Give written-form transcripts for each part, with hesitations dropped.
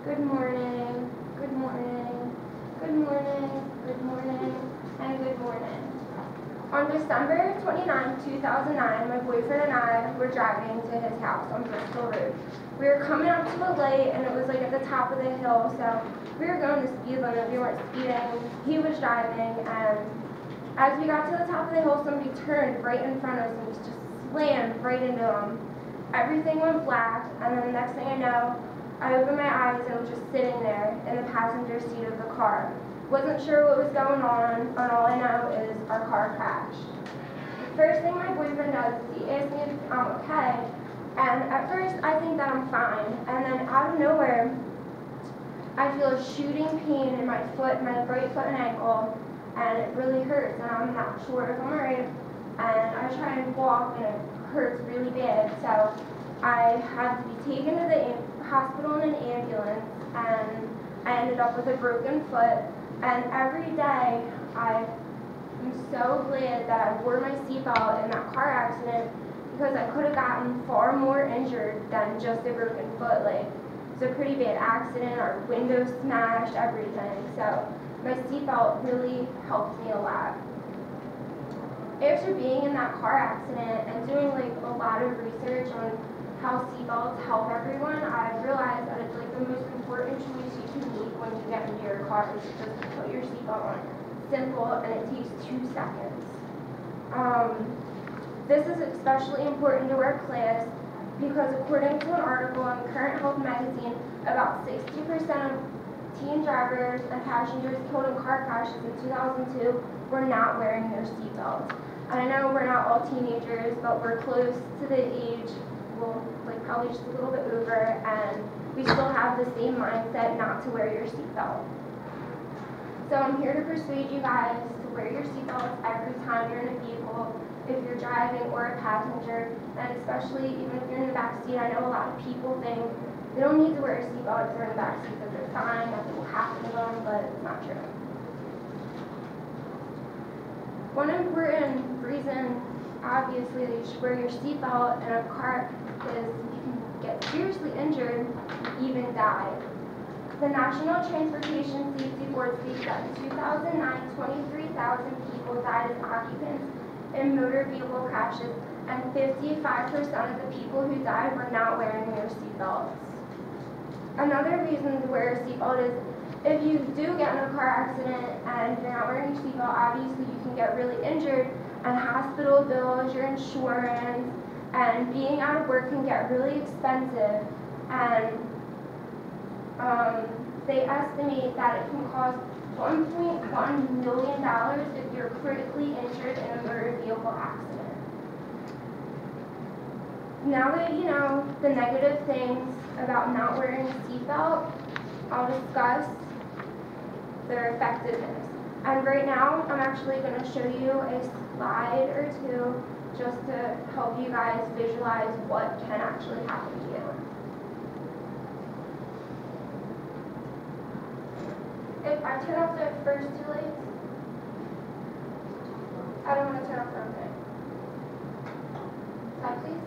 Good morning, good morning, good morning, good morning, and good morning. On December 29, 2009, my boyfriend and I were driving to his house on Bristol Road. We were coming up to a light and it was like at the top of the hill, so we were going the speed limit. We weren't speeding. He was driving, and as we got to the top of the hill, somebody turned right in front of us and just slammed right into him. Everything went black, and then the next thing I know, I opened my eyes and was just sitting there in the passenger seat of the car. Wasn't sure what was going on, and all I know is our car crashed. The first thing my boyfriend does is he asks me if I'm okay, and at first I think that I'm fine, and then out of nowhere, I feel a shooting pain in my foot, my right foot and ankle, and it really hurts, and I'm not sure if I'm alright, and I try and walk, and it hurts really bad, so I had to be taken to the hospital in an ambulance, and I ended up with a broken foot. And every day I am so glad that I wore my seatbelt in that car accident, because I could have gotten far more injured than just a broken foot. Like, it's a pretty bad accident, our window smashed, everything. So my seatbelt really helped me a lot. After being in that car accident and doing like a lot of research on how seatbelts help everyone, I realized that it's like the most important choice you can make when you get into your car is just to put your seatbelt on. Simple, and it takes 2 seconds. This is especially important to our class because according to an article in Current Health magazine, about 60% of teen drivers and passengers killed in car crashes in 2002 were not wearing their seatbelts. And I know we're not all teenagers, but we're close to the age, well, like probably just a little bit over, and we still have the same mindset not to wear your seatbelt. So I'm here to persuade you guys to wear your seatbelts every time you're in a vehicle, if you're driving or a passenger, and especially even if you're in the back seat. I know a lot of people think they don't need to wear a seatbelt if they're in the back seat, that they're fine, nothing will happen to them, but it's not true. One important reason, obviously, that you should wear your seatbelt in a car is you can get seriously injured, even die. The National Transportation Safety Board states that in 2009, 23,000 people died as occupants in motor vehicle crashes, and 55% of the people who died were not wearing their seatbelts. Another reason to wear a seatbelt is if you do get in a car accident and you're not wearing your seatbelt, obviously you can get really injured, and hospital bills, your insurance, and being out of work can get really expensive. And they estimate that it can cost $1.1 million if you're critically injured in a motor vehicle accident. Now that you know the negative things about not wearing a seatbelt, I'll discuss their effectiveness. And right now, I'm actually going to show you a slide or two just to help you guys visualize what can actually happen to you. If I turn off the first 2 lights, I don't want to turn off everything. Slide, please.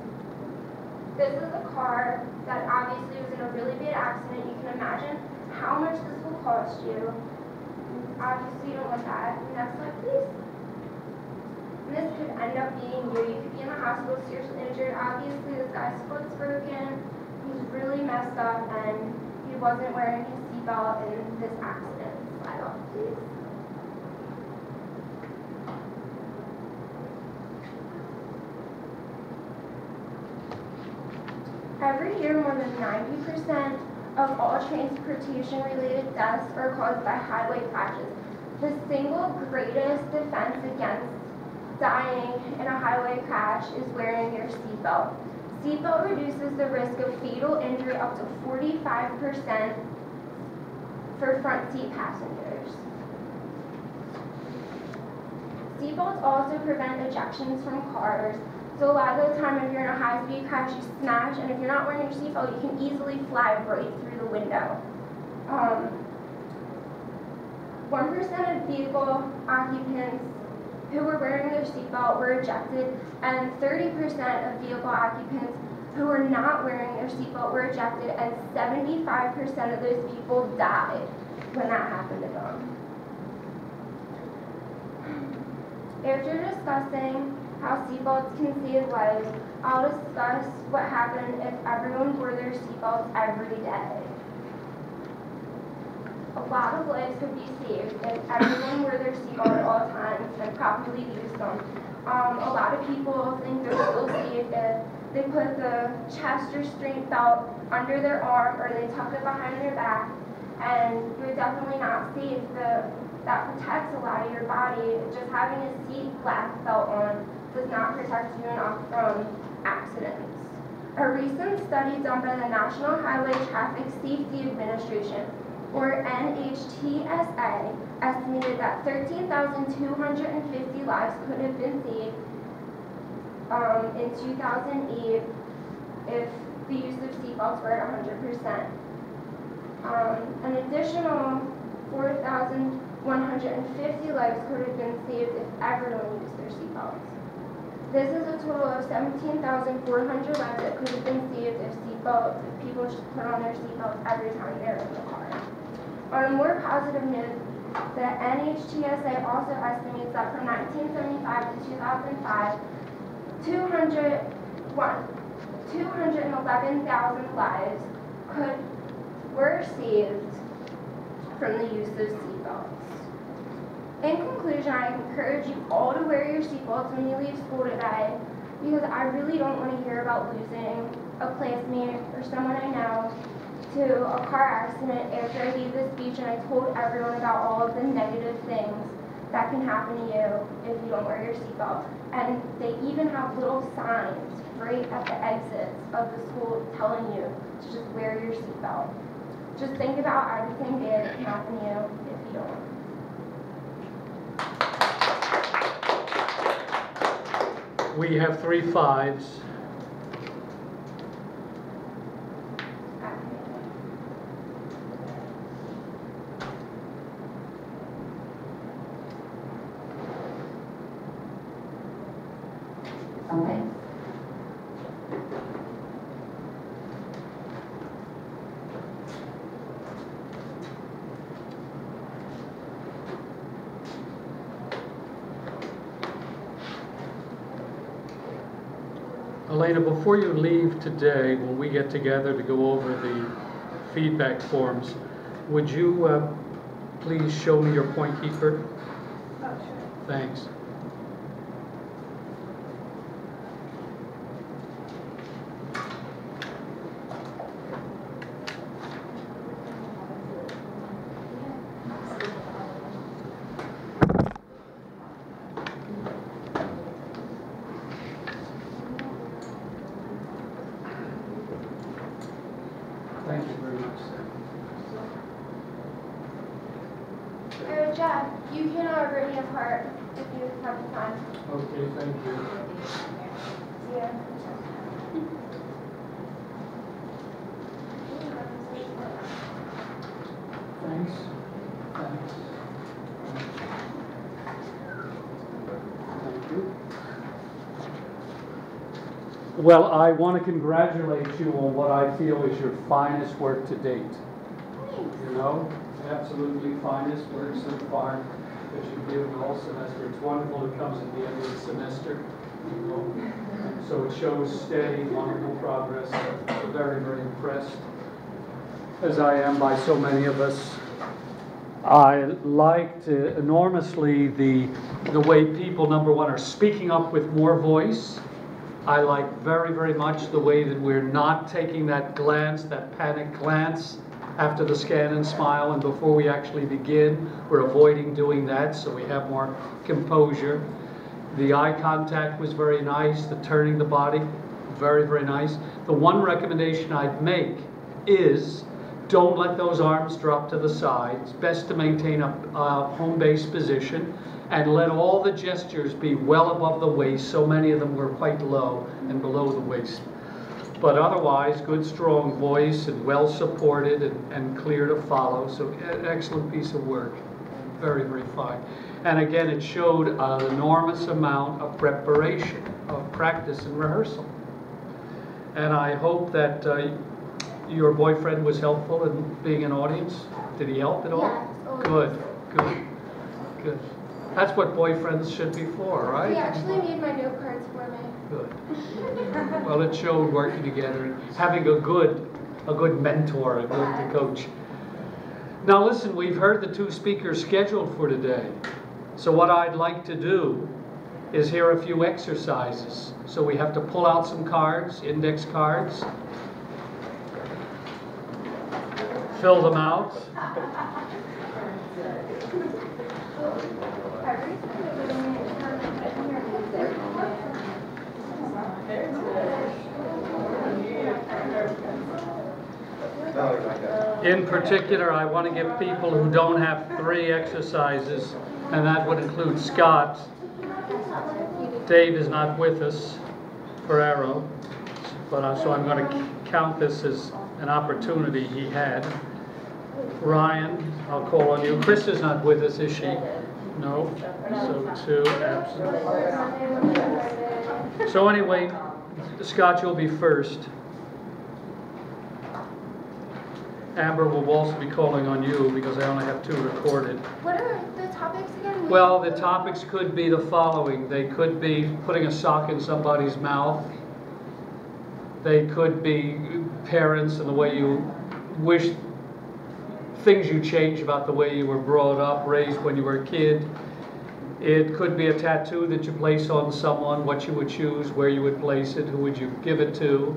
This is a car that obviously was in a really bad accident. You can imagine how much this will cost you. Obviously, you don't want that. Next slide, please. And this could end up being you. You could be in the hospital seriously injured. Obviously, this guy's foot's broken. He's really messed up, and he wasn't wearing his seatbelt in this accident. Slide off, please. Every year, more than 90% of all transportation-related deaths are caused by highway crashes. The single greatest defense against dying in a highway crash is wearing your seatbelt. Seatbelt reduces the risk of fatal injury up to 45% for front seat passengers. Seatbelts also prevent ejections from cars. So a lot of the time if you're in a high-speed crash, you smash, and if you're not wearing your seatbelt, you can easily fly right through the window. 1% of vehicle occupants who were wearing their seatbelt were ejected, and 30% of vehicle occupants who were for not wearing their seatbelt were ejected, and 75% of those people died when that happened to them. After discussing how seatbelts can save lives, I'll discuss what happened if everyone wore their seatbelts every day. A lot of lives could be saved if everyone wore their seatbelt at all times and properly used them. A lot of people think they're still safe if they put the chest restraint belt under their arm or they tuck it behind their back, and you're definitely not safe. That protects a lot of your body. Just having a seat black belt on does not protect you enough from accidents. A recent study done by the National Highway Traffic Safety Administration, or NHTSA, estimated that 13,250 lives could have been saved in 2008 if the use of seatbelts were at 100%. An additional 4,150 lives could have been saved if everyone used their seatbelts. This is a total of 17,400 lives that could have been saved if people just put on their seatbelts every time they're in the car. On a more positive note, the NHTSA also estimates that from 1975 to 2005, 211,000 lives were saved from the use of seatbelts. In conclusion, I encourage you all to wear your seatbelts when you leave school today, because I really don't want to hear about losing a classmate or someone I know to a car accident after I gave this speech and I told everyone about all of the negative things that can happen to you if you don't wear your seatbelt. And they even have little signs right at the exits of the school telling you to just wear your seatbelt. Just think about everything bad that can happen to you if you don't. We have 3 5s. Okay. Elena, before you leave today, when we get together to go over the feedback forms, would you please show me your point keeper? Oh, sure. Thanks. Thank you very much, sir. Jeff, you can bring me apart if you have the time. Okay, thank you. Yeah. Thanks. Thanks. Thank you. Well, I want to congratulate you on what I feel is your finest work to date. You know, absolutely finest work so far that you've given all semester. It's wonderful it comes at the end of the semester. You know, and so it shows steady, wonderful progress. I'm very, very impressed, as I am by so many of us. I liked enormously the way people, number one, are speaking up with more voice. I like very, very much the way that we're not taking that glance, that panic glance after the scan and smile, and before we actually begin, we're avoiding doing that so we have more composure. The eye contact was very nice, the turning the body, very, very nice. The one recommendation I'd make is don't let those arms drop to the side. It's best to maintain a home base position and let all the gestures be well above the waist. So many of them were quite low and below the waist. But otherwise, good strong voice and well supported and clear to follow. So an excellent piece of work. Very, very fine. And again, it showed an enormous amount of preparation, of practice and rehearsal. And I hope that your boyfriend was helpful in being an audience. Did he help at all? Yes, always. Good, good, good. That's what boyfriends should be for, right? He actually made my note cards for me. Good. Well, it showed working together, having a good mentor, a good coach. Now listen, we've heard the two speakers scheduled for today. So what I'd like to do is hear a few exercises. So we have to pull out some cards, index cards, fill them out. In particular, I want to give people who don't have 3 exercises, and that would include Scott. Dave is not with us for Arrow, but so I'm going to count this as an opportunity he had. Ryan, I'll call on you. Chris is not with us, is she? No. So 2 absent. So anyway, Scott, you'll be first. Amber will also be calling on you because I only have 2 recorded. What are the topics again? Well, the topics could be the following. They could be putting a sock in somebody's mouth. They could be parents and the way you wish, things you change about the way you were brought up, raised when you were a kid. It could be a tattoo that you place on someone, what you would choose, where you would place it, who would you give it to.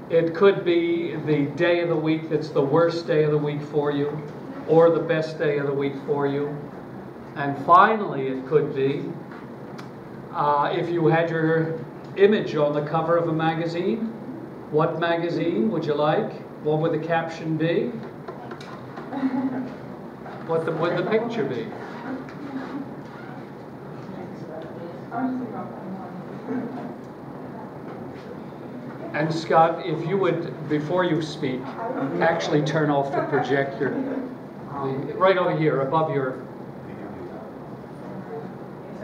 It could be the day of the week that's the worst day of the week for you, or the best day of the week for you. And finally, it could be if you had your image on the cover of a magazine, what magazine would you like? What would the caption be? What would the picture be? And Scott, if you would, before you speak, actually turn off the projector. Right over here, above your,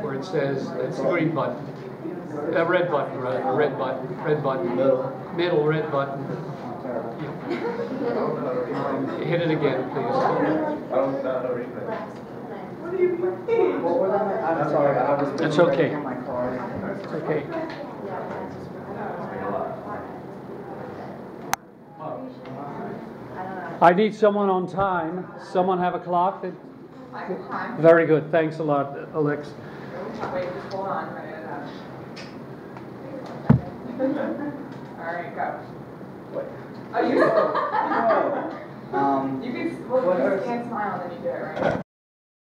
where it says, it's the green button. A red button, rather, red button. Middle red button. Hit it again, please. What do you mean? I'm sorry, I was. It's okay. On my car. It's okay. I need someone on time. Someone have a clock? Very good. Thanks a lot, Alex. Wait, just hold on. Write it up. All right, go. What? Oh, you can, Oh. you can, well, you can smile and then you do it, right?